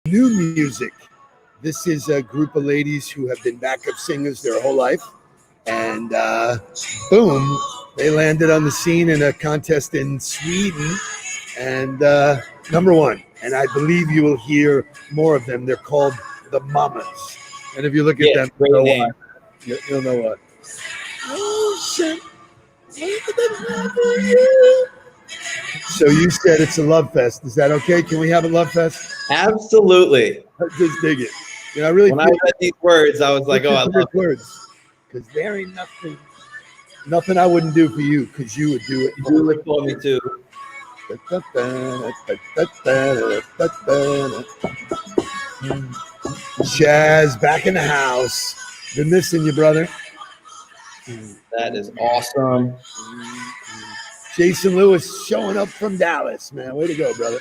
new music. This is a group of ladies who have been backup singers their whole life. And boom, they landed on the scene in a contest in Sweden. And number one. And I believe you will hear more of them. They're called the Mamas. And if you look at them, great name. You'll know what. So you said it's a love fest. Is that okay? Can we have a love fest? Absolutely. Just dig it. You know, I really. When I read these words, I was like, "Oh, I love words," because there ain't nothing I wouldn't do for you, because you would do it. You would for me too. Chaz back in the house. Been missing you, brother. That is awesome. Jason Lewis showing up from Dallas, man. Way to go, brother.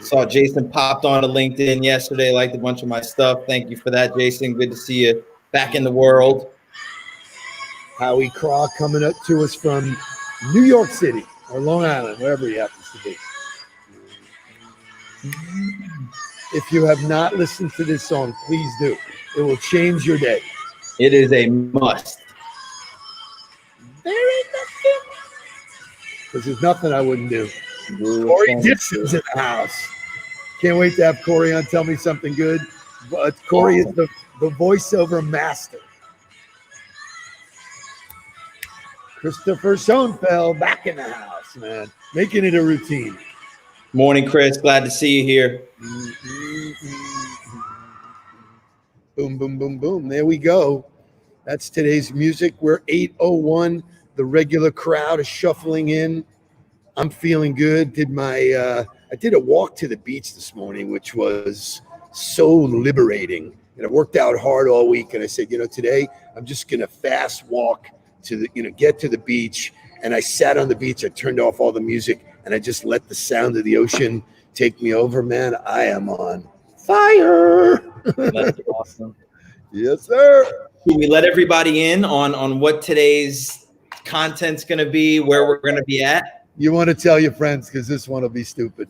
Saw Jason popped on to LinkedIn yesterday, liked a bunch of my stuff. Thank you for that, Jason. Good to see you back in the world. Howie Craw coming up to us from New York City or Long Island, wherever he happens to be. If you have not listened to this song, please do. It will change your day. It is a must. There ain't nothing. Because there's nothing I wouldn't do. Corey Dixon's in the house. Can't wait to have Corey on Tell Me Something Good. But Corey is the voiceover master. Christopher Schoenfeld back in the house, man. Making it a routine. Morning, Chris. Glad to see you here. Boom, boom, boom, boom. There we go. That's today's music. We're 8:01. The regular crowd is shuffling in. I'm feeling good. I did a walk to the beach this morning, which was so liberating. And I worked out hard all week. And I said, today I'm just going to fast walk to get to the beach. And I sat on the beach. I turned off all the music and I just let the sound of the ocean take me over, man. I am on fire. That's awesome. Yes, sir. Can we let everybody in on what today's content's going to be, where we're going to be at? You want to tell your friends, because this one will be stupid.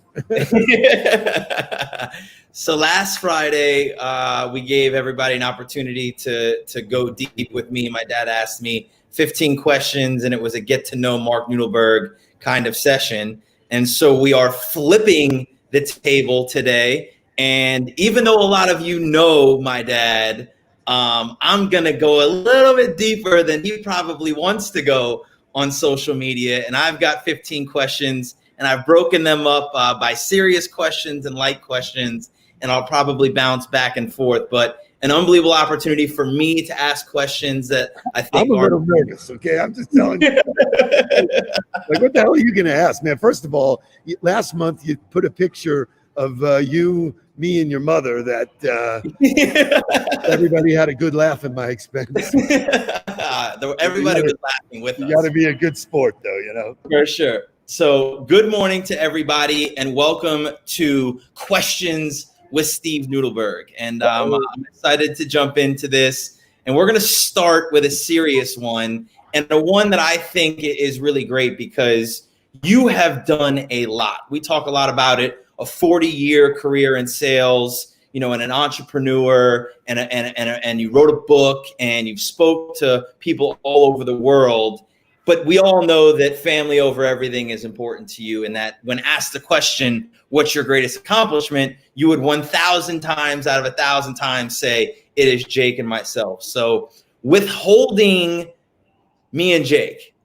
So last Friday, we gave everybody an opportunity to go deep with me. My dad asked me 15 questions, and it was a get to know Mark Nudelberg kind of session. And so we are flipping the table today. And even though a lot of you know my dad, I'm going to go a little bit deeper than he probably wants to go on social media. And I've got 15 questions, and I've broken them up by serious questions and light questions. And I'll probably bounce back and forth. But an unbelievable opportunity for me to ask questions that I think I'm a little nervous, okay? I'm just telling you. Like, what the hell are you going to ask, man? First of all, last month you put a picture of you, me, and your mother that everybody had a good laugh at my expense. Everybody was laughing with us. You got to be a good sport, though, For sure. So good morning to everybody, and welcome to Questions with Steve Nudelberg. And I'm excited to jump into this. And we're going to start with a serious one, and the one that I think is really great because you have done a lot. We talk a lot about it, a 40-year career in sales, and an entrepreneur, and you wrote a book, and you've spoke to people all over the world. But we all know that family over everything is important to you, and that when asked the question, what's your greatest accomplishment, you would 1,000 times out of 1,000 times say, it is Jake and myself. So withholding me and Jake,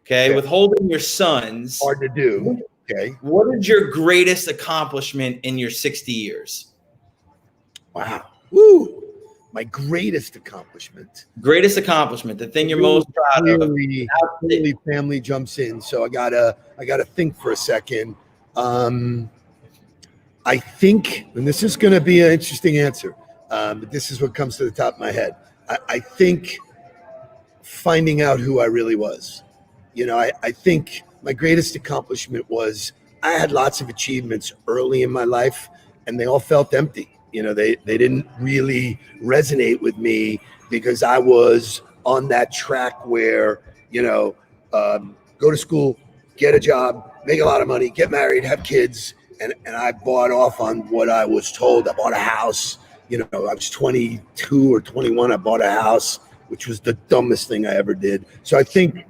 okay, withholding your sons. Hard to do, okay. What is your greatest accomplishment in your 60 years? Wow. Woo. My greatest accomplishment. Greatest accomplishment, the thing you're most proud of. Clearly family jumps in, so I gotta think for a second. I think, and this is going to be an interesting answer, but this is what comes to the top of my head. I think finding out who I really was. I think my greatest accomplishment was I had lots of achievements early in my life, and they all felt empty. They didn't really resonate with me because I was on that track where, go to school, get a job, make a lot of money, get married, have kids, and I bought off on what I was told. I bought a house. I was 22 or 21. I bought a house, which was the dumbest thing I ever did. So I think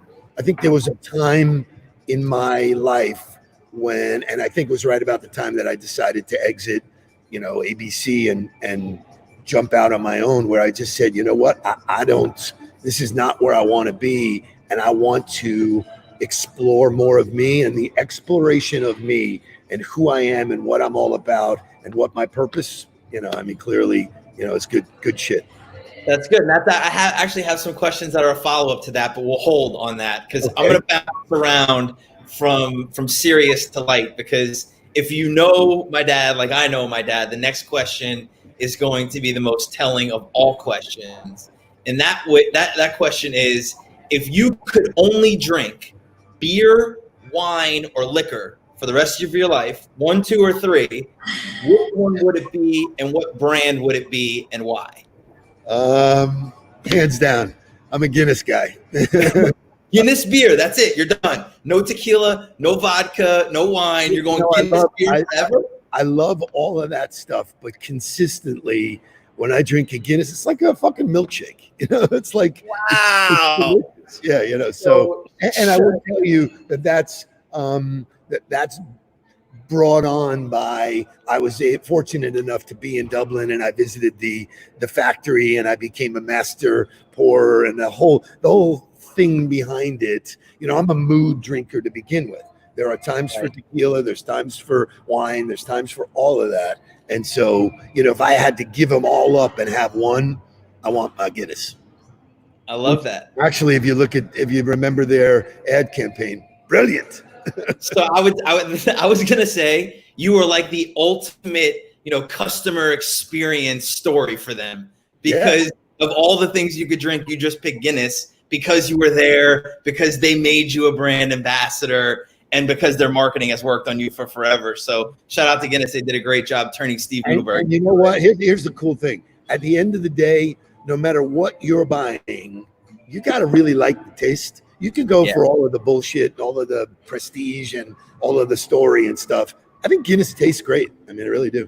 there was a time in my life when, and I think it was right about the time that I decided to exit, ABC and jump out on my own, where I just said, you know what, I don't, this is not where I want to be. And I want to explore more of me, and the exploration of me and who I am and what I'm all about and what my purpose, clearly, it's good shit. That's good. Actually have some questions that are a follow-up to that, but we'll hold on that because I'm going to bounce around from serious to light, because if you know my dad like I know my dad, the next question is going to be the most telling of all questions. And that question is, if you could only drink beer, wine, or liquor for the rest of your life, 1, 2, or 3, which one would it be, and what brand would it be, and why? Hands down, I'm a Guinness guy. Guinness beer, that's it. You're done. No tequila, no vodka, no wine. You're going Guinness beer forever? I love all of that stuff, but consistently, when I drink a Guinness, it's like a fucking milkshake. It's like, wow. It's yeah. So, and I will tell you that's brought on by, I was fortunate enough to be in Dublin, and I visited the factory, and I became a master pourer, and the whole thing behind it. I'm a mood drinker to begin with. There are times for tequila, there's times for wine, there's times for all of that. And so, if I had to give them all up and have one, I want my Guinness. I love that. Actually, if you remember their ad campaign, brilliant. So I was gonna say you were like the ultimate, customer experience story for them, because of all the things you could drink, you just picked Guinness because you were there, because they made you a brand ambassador, and because their marketing has worked on you for forever. So shout out to Guinness. They did a great job turning Steve Nudelberg. And you know what? Here's the cool thing. At the end of the day, no matter what you're buying, you got to really like the taste. You can go for all of the bullshit, all of the prestige, and all of the story and stuff. I think Guinness tastes great. I really do.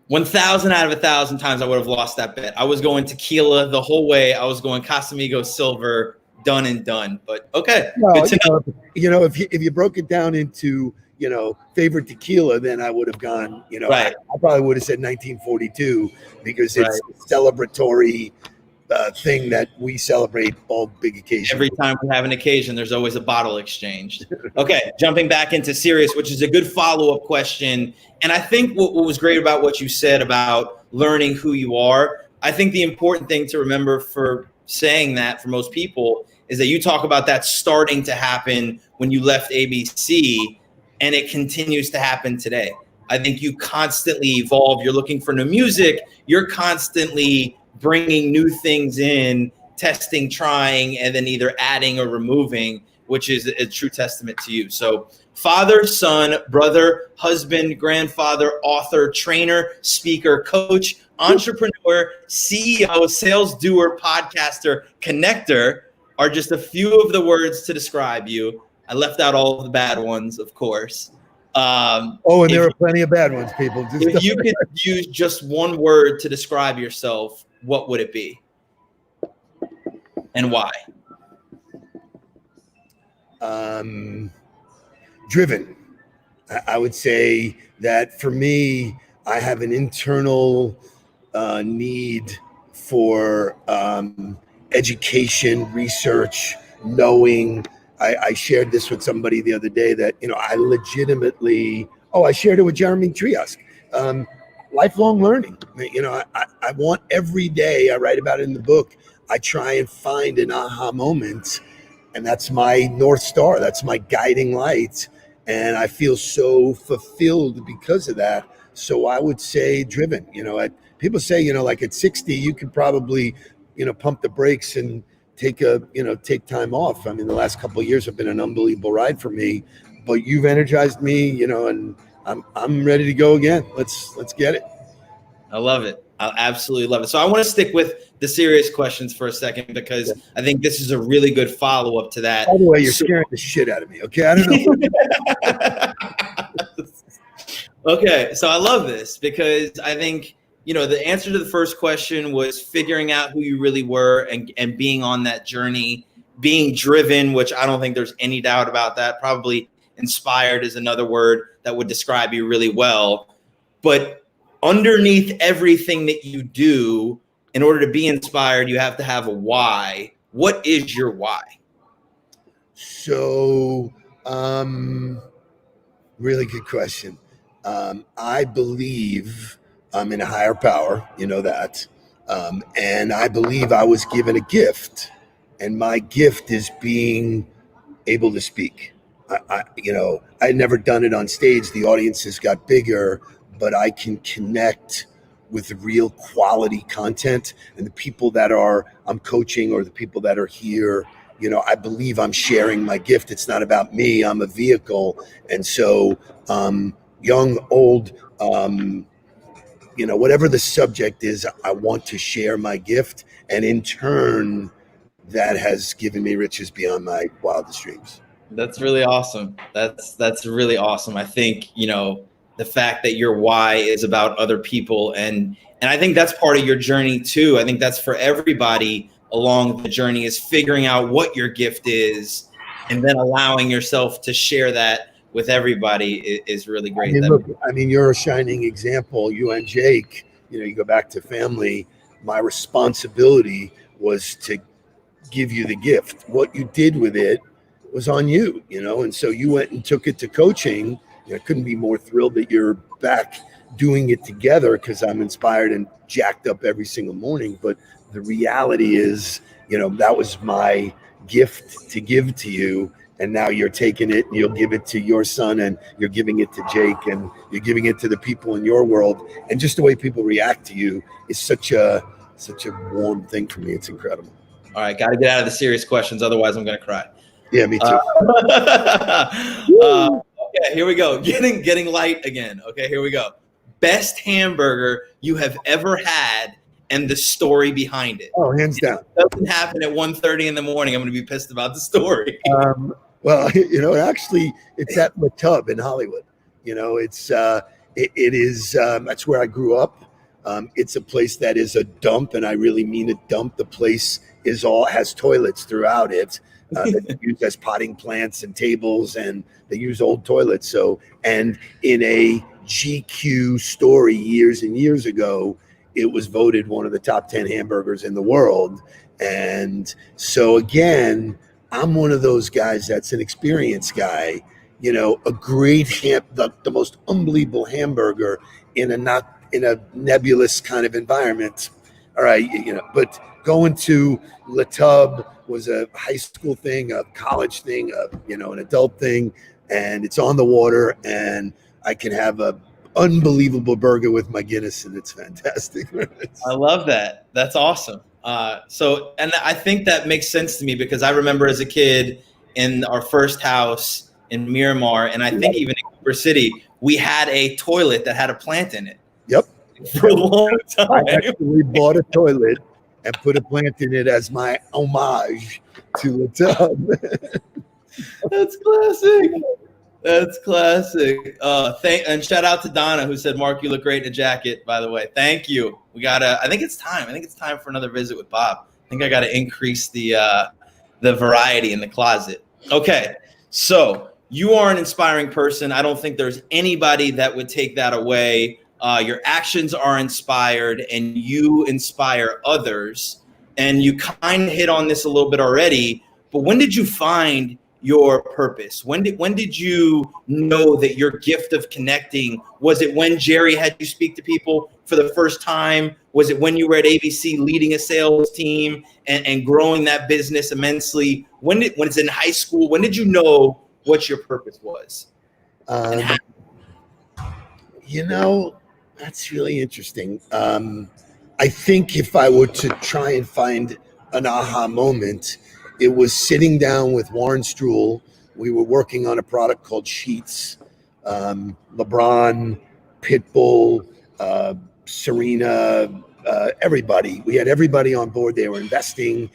1,000 out of 1,000 times I would have lost that bet. I was going tequila the whole way. I was going Casamigos Silver, done and done. But okay, good to know. If you broke it down into favorite tequila, then I would have gone. Right. I probably would have said 1942, because it's a celebratory thing that we celebrate all big occasions. Every time we have an occasion, there's always a bottle exchanged. Okay, jumping back into serious, which is a good follow-up question. And I think what was great about what you said about learning who you are, I think the important thing to remember for saying that for most people is that you talk about that starting to happen when you left ABC, and it continues to happen today. I think you constantly evolve. You're looking for new music. You're constantly bringing new things in, testing, trying, and then either adding or removing, which is a true testament to you. So father, son, brother, husband, grandfather, author, trainer, speaker, coach, entrepreneur, CEO, sales doer, podcaster, connector are just a few of the words to describe you. I left out all of the bad ones, of course. And there are plenty of bad ones, people. If you could use just one word to describe yourself, what would it be? And why? Driven. I would say that for me, I have an internal need for education, research, knowing. I shared this with somebody the other day that, I legitimately, I shared it with Jeremy Triosk. Lifelong learning. I want every day, I write about it in the book, I try and find an aha moment, and that's my North Star. That's my guiding light. And I feel so fulfilled because of that. So I would say driven. People say, like at 60, you could probably, pump the brakes and take time off. The last couple of years have been an unbelievable ride for me, but you've energized me, and I'm ready to go again. Let's get it. I love it. I absolutely love it. So I want to stick with the serious questions for a second, because I think this is a really good follow-up to that. By the way, you're scaring the shit out of me. Okay. I don't know. Okay, so I love this because I think, the answer to the first question was figuring out who you really were and being on that journey, being driven, which I don't think there's any doubt about that. Probably inspired is another word that would describe you really well. But underneath everything that you do, in order to be inspired, you have to have a why. What is your why? So, really good question. I believe I'm in a higher power, you know that. And I believe I was given a gift, and my gift is being able to speak. I'd never done it on stage. The audiences got bigger, but I can connect with real quality content, and the people that I'm coaching, or the people that are here, I believe I'm sharing my gift. It's not about me. I'm a vehicle. And so, young, old, whatever the subject is, I want to share my gift. And in turn, that has given me riches beyond my wildest dreams. That's really awesome. That's really awesome. I think, the fact that your why is about other people, and I think that's part of your journey too. I think that's for everybody along the journey, is figuring out what your gift is and then allowing yourself to share that with everybody is really great. You're a shining example. You and Jake, you go back to family. My responsibility was to give you the gift. What you did with it was on you, and so you went and took it to coaching. I couldn't be more thrilled that you're back doing it together, because I'm inspired and jacked up every single morning. But the reality is, that was my gift to give to you. And now you're taking it and you'll give it to your son, and you're giving it to Jake, and you're giving it to the people in your world. And just the way people react to you is such a warm thing for me. It's incredible. All right, got to get out of the serious questions. Otherwise, I'm going to cry. Yeah, me too. Okay, here we go. Getting light again. Okay, here we go. Best hamburger you have ever had, and the story behind it. Oh, hands down. If it doesn't happen at 1:30 in the morning, I'm going to be pissed about the story. Well, actually, it's at the Tub in Hollywood. It is. That's where I grew up. It's a place that is a dump, and I really mean a dump. The place has toilets throughout it. That used as potting plants and tables, and they use old toilets. So, and in a GQ story years and years ago, it was voted one of the top 10 hamburgers in the world. And so again, I'm one of those guys that's an experienced guy. A great the most unbelievable hamburger in a nebulous kind of environment. All right, but going to Le Tub was a high school thing, a college thing, an adult thing, and it's on the water, and I can have a unbelievable burger with my Guinness, and it's fantastic. I love that. That's awesome. And I think that makes sense to me, because I remember as a kid in our first house in Miramar, and I think even in Cooper City, we had a toilet that had a plant in it. Yep. For a long time. I actually bought a toilet and put a plant in it as my homage to the Tub. That's classic. That's classic. And shout out to Donna, who said, "Mark, you look great in a jacket." By the way, thank you. I think it's time. I think it's time for another visit with Bob. I think I got to increase the variety in the closet. Okay, so you are an inspiring person. I don't think there's anybody that would take that away. Your actions are inspired, and you inspire others. And you kind of hit on this a little bit already, but when did you find your purpose? When did you know that your gift of connecting? Was it when Jerry had you speak to people for the first time? Was it when you were at ABC leading a sales team and growing that business immensely? When it's in high school, when did you know what your purpose was? That's really interesting. I think if I were to try and find an aha moment, it was sitting down with Warren Struhl. We were working on a product called Sheets. LeBron, Pitbull, Serena, everybody. We had everybody on board. They were investing.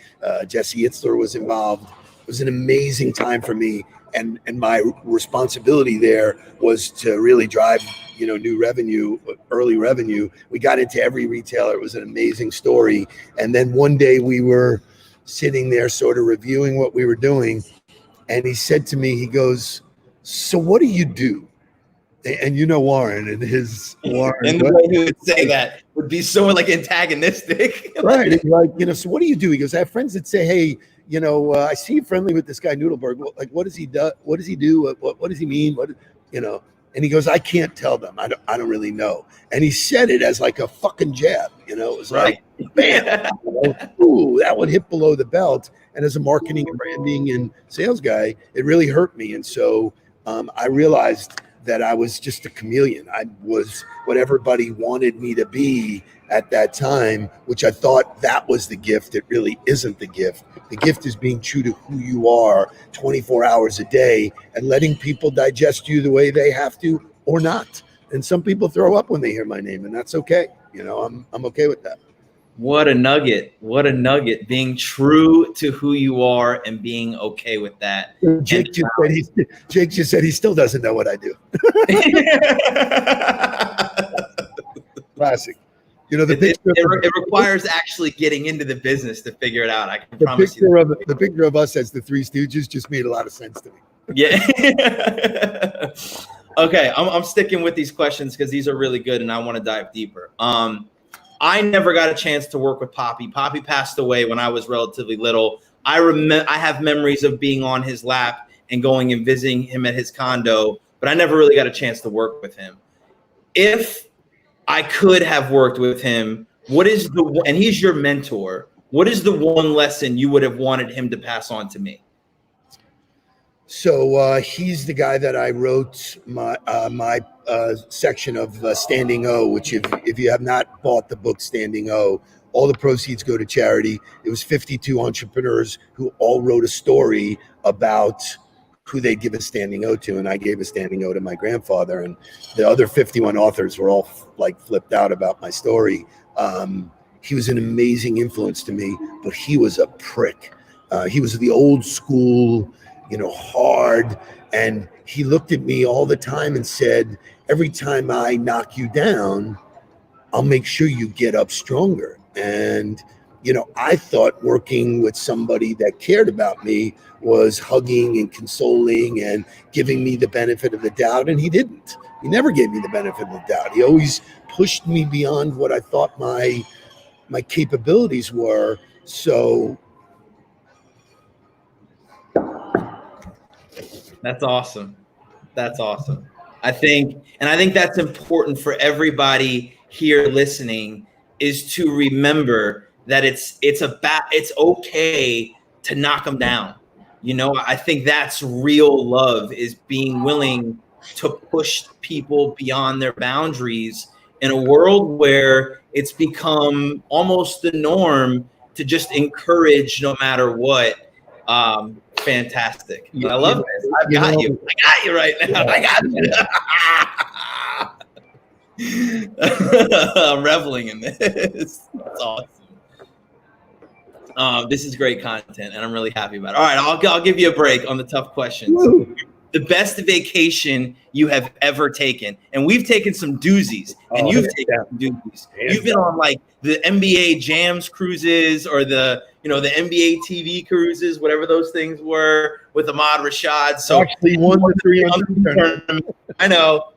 Jesse Itzler was involved. was an amazing time for me. And my responsibility there was to really drive, new revenue, early revenue. We got into every retailer. It was an amazing story. And then one day we were sitting there sort of reviewing what we were doing. And he said to me, he goes, "So what do you do?" And Warren and his Warren. And the way he would say that would be so like antagonistic. Right. He's like, so what do you do? He goes, I have friends that say, hey, I see you friendly with this guy Nudelberg. Like, what does he do? What does he do? What does he mean? And he goes, I can't tell them. I don't really know. And he said it as like a fucking jab. It was right. Like, bam. Ooh, that would hit below the belt. And as a marketing and branding and sales guy, it really hurt me. And so I realized that I was just a chameleon. I was what everybody wanted me to be at that time, which I thought that was the gift. It really isn't the gift. The gift is being true to who you are 24 hours a day and letting people digest you the way they have to or not. And some people throw up when they hear my name, and that's okay. I'm okay with that. What a nugget. What a nugget. Being true to who you are and being okay with that. Jake just said he still doesn't know what I do. Classic. It requires actually getting into the business to figure it out. I can promise you. The picture of us as the Three Stooges just made a lot of sense to me. Yeah. Okay, I'm sticking with these questions because these are really good and I want to dive deeper. I never got a chance to work with Poppy. Poppy passed away when I was relatively little. I have memories of being on his lap and going and visiting him at his condo, but I never really got a chance to work with him. If I could have worked with him, and he's your mentor, what is the one lesson you would have wanted him to pass on to me? So he's the guy that I wrote my section of Standing O, which if you have not bought the book Standing O, all the proceeds go to charity. It was 52 entrepreneurs who all wrote a story about who they'd give a Standing O to, and I gave a Standing O to my grandfather, and the other 51 authors were all like flipped out about my story. He was an amazing influence to me, but he was a prick. He was the old school, hard. And he looked at me all the time and said, every time I knock you down, I'll make sure you get up stronger. And, I thought working with somebody that cared about me was hugging and consoling and giving me the benefit of the doubt. And he didn't. He never gave me the benefit of the doubt. He always pushed me beyond what I thought my capabilities were. So that's awesome. That's awesome. I think that's important for everybody here listening, is to remember that it's okay to knock them down. I think that's real love, is being willing to push people beyond their boundaries in a world where it's become almost the norm to just encourage no matter what. Fantastic. I love this. I got you right now. I got you. I'm reveling in this. That's awesome. This is great content, and I'm really happy about it. All right, I'll give you a break on the tough questions. Woo. The best vacation you have ever taken, and we've taken some doozies, and you've taken some doozies. You've been on like the NBA Jams cruises, or the NBA TV cruises, whatever those things were, with Ahmad Rashad. So actually won the 300 tournament. I know.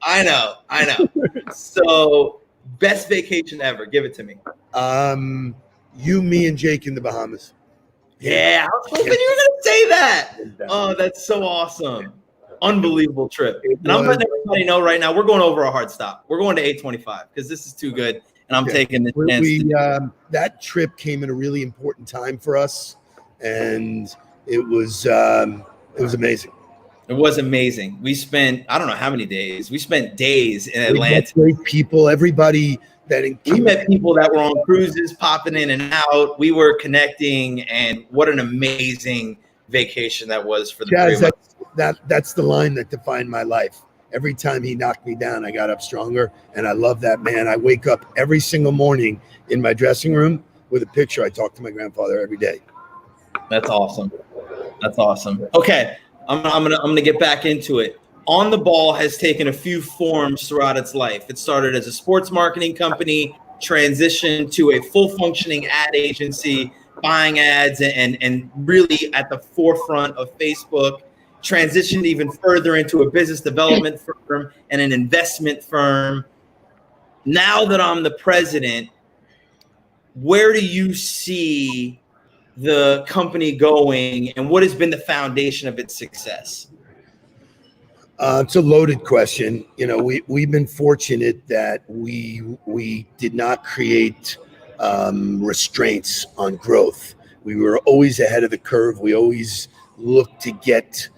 So best vacation ever. Give it to me. You, me, and Jake in the Bahamas. Yeah, I was hoping you were going to say that. Oh, that's so awesome. Unbelievable trip. And I'm letting everybody know right now, we're going over a hard stop. We're going to 8:25 because this is too good. And I'm taking the chance. That trip came at a really important time for us. And it was amazing. It was amazing. We spent, I don't know how many days. We spent days in Atlanta. Great people, everybody. We met people that were on cruises, popping in and out. We were connecting, and what an amazing vacation that was for the three of us. That's the line that defined my life. Every time he knocked me down, I got up stronger, and I love that man. I wake up every single morning in my dressing room with a picture. I talk to my grandfather every day. That's awesome. That's awesome. Okay, I'm gonna get back into it. On the Ball has taken a few forms throughout its life. It started as a sports marketing company, transitioned to a full functioning ad agency, buying ads and really at the forefront of Facebook, transitioned even further into a business development firm and an investment firm. Now that I'm the president, where do you see the company going, and what has been the foundation of its success? It's a loaded question. You know, we've been fortunate that we did not create restraints on growth. We were always ahead of the curve. We always looked to get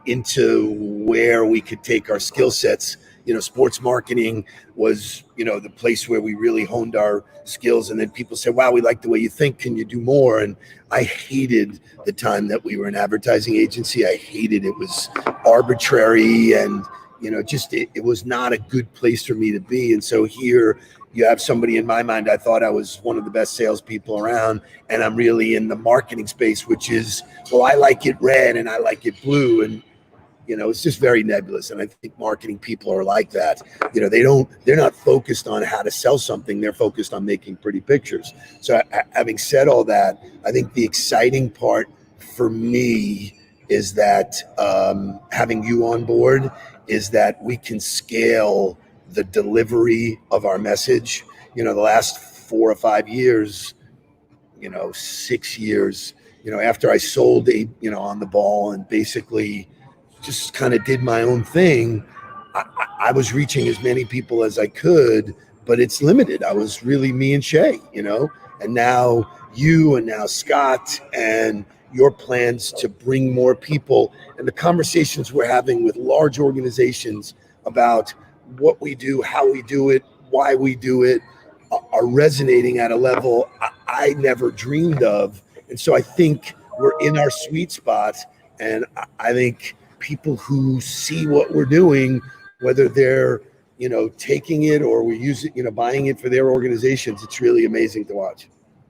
into where we could take our skill sets. You know, sports marketing was, you know, the place where we really honed our skills. And then people said, wow, we like the way you think. Can you do more? And I hated the time that we were an advertising agency. I hated it. Was arbitrary and, you know, just it was not a good place for me to be. And so here you have somebody, in my mind, I thought I was one of the best salespeople around, and I'm really in the marketing space, which is, well, I like it red and I like it blue. And, you know, it's just very nebulous. And I think marketing people are like that. You know, they're not focused on how to sell something. They're focused on making pretty pictures. So having said all that, I think the exciting part for me is that having you on board is that we can scale the delivery of our message. You know, the last 4 or 5 years, you know, 6 years, you know, after I sold On the Ball and basically just kind of did my own thing, I was reaching as many people as I could, but it's limited. I was really me and Shay, you know, and now you and now Scott and your plans to bring more people and the conversations we're having with large organizations about what we do, how we do it, why we do it, are resonating at a level I never dreamed of. And so I think we're in our sweet spot. And I think people who see what we're doing, whether they're, you know, taking it or we're using, you know, buying it for their organizations, it's really amazing to watch.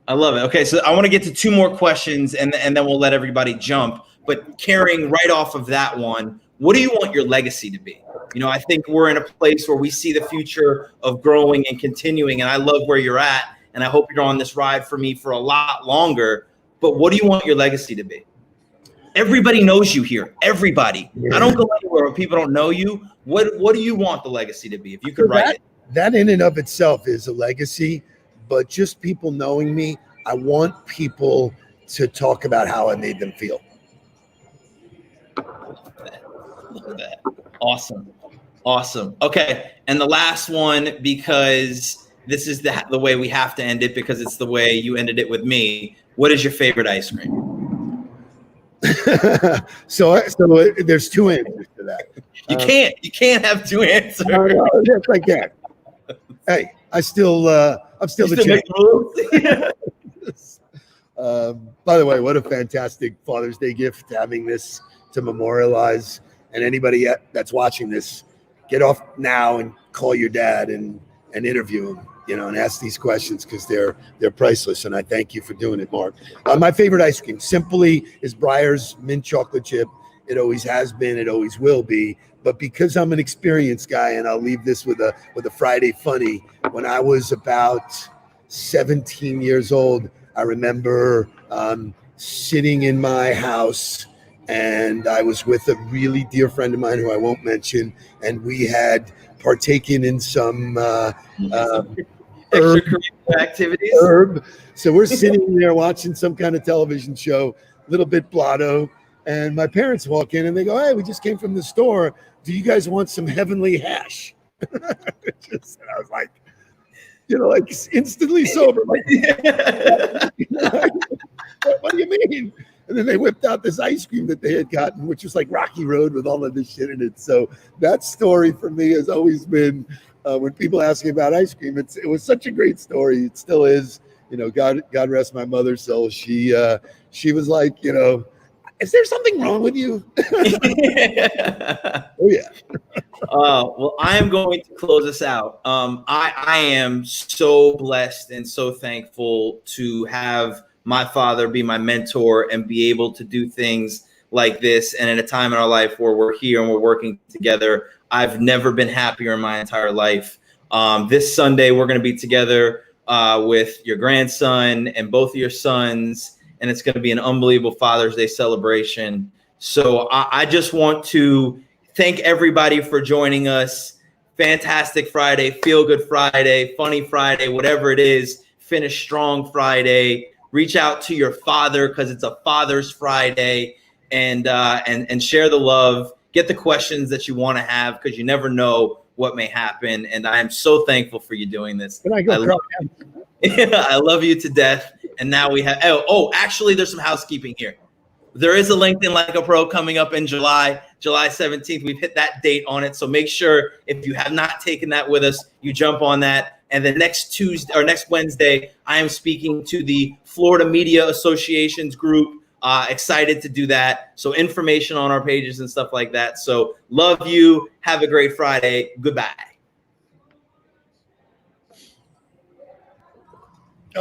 I love it. Okay, so I want to get to 2 more questions and then we'll let everybody jump. But carrying right off of that one, what do you want your legacy to be? You know, I think we're in a place where we see the future of growing and continuing, and I love where you're at, and I hope you're on this ride for me for a lot longer. But what do you want your legacy to be? Everybody knows you here. Everybody. Yeah. I don't go anywhere where people don't know you. What do you want the legacy to be? If you could write it. That in and of itself is a legacy, but just people knowing me, I want people to talk about how I made them feel. Look at that. Awesome. Awesome. Okay. And the last one, because this is the way we have to end it, because it's the way you ended it with me. What is your favorite ice cream? So there's 2 answers to that. You can't have 2 answers. Yes, I can. Hey, I'm still the champ. By the way, what a fantastic Father's Day gift, having this to memorialize. And anybody that's watching this, get off now and call your dad and interview him, you know, and ask these questions, because they're priceless. And I thank you for doing it, Mark. My favorite ice cream simply is Breyer's mint chocolate chip. It always has been, it always will be. But because I'm an experienced guy, and I'll leave this with a Friday funny, when I was about 17 years old, I remember sitting in my house, and I was with a really dear friend of mine who I won't mention, and we had partaken in some extracurricular activities. So we're sitting there watching some kind of television show, a little bit blotto, and my parents walk in and they go, "Hey, we just came from the store. Do you guys want some heavenly hash?" And I was like, you know, like instantly sober. Like, what do you mean? And then they whipped out this ice cream that they had gotten, which was like Rocky Road with all of this shit in it. So that story for me has always been, when people ask me about ice cream, it was such a great story. It still is. You know, God rest my mother's soul. She was like, you know, is there something wrong with you? Oh yeah. Well, I am going to close this out. I am so blessed and so thankful to have my father, be my mentor, and be able to do things like this. And at a time in our life where we're here and we're working together, I've never been happier in my entire life. This Sunday, we're going to be together with your grandson and both of your sons, and it's going to be an unbelievable Father's Day celebration. So I just want to thank everybody for joining us. Fantastic Friday, feel good Friday, funny Friday, whatever it is, finish strong Friday. Reach out to your father because it's a Father's Friday, and share the love. Get the questions that you want to have because you never know what may happen. And I am so thankful for you doing this. Can I go? I love you to death. And now we have, actually, there's some housekeeping here. There is a LinkedIn Like a Pro coming up in July 17th. We've hit that date on it. So make sure if you have not taken that with us, you jump on that. And then next Wednesday, I am speaking to the Florida Media Association's group. Excited to do that. So information on our pages and stuff like that. So love you. Have a great Friday. Goodbye.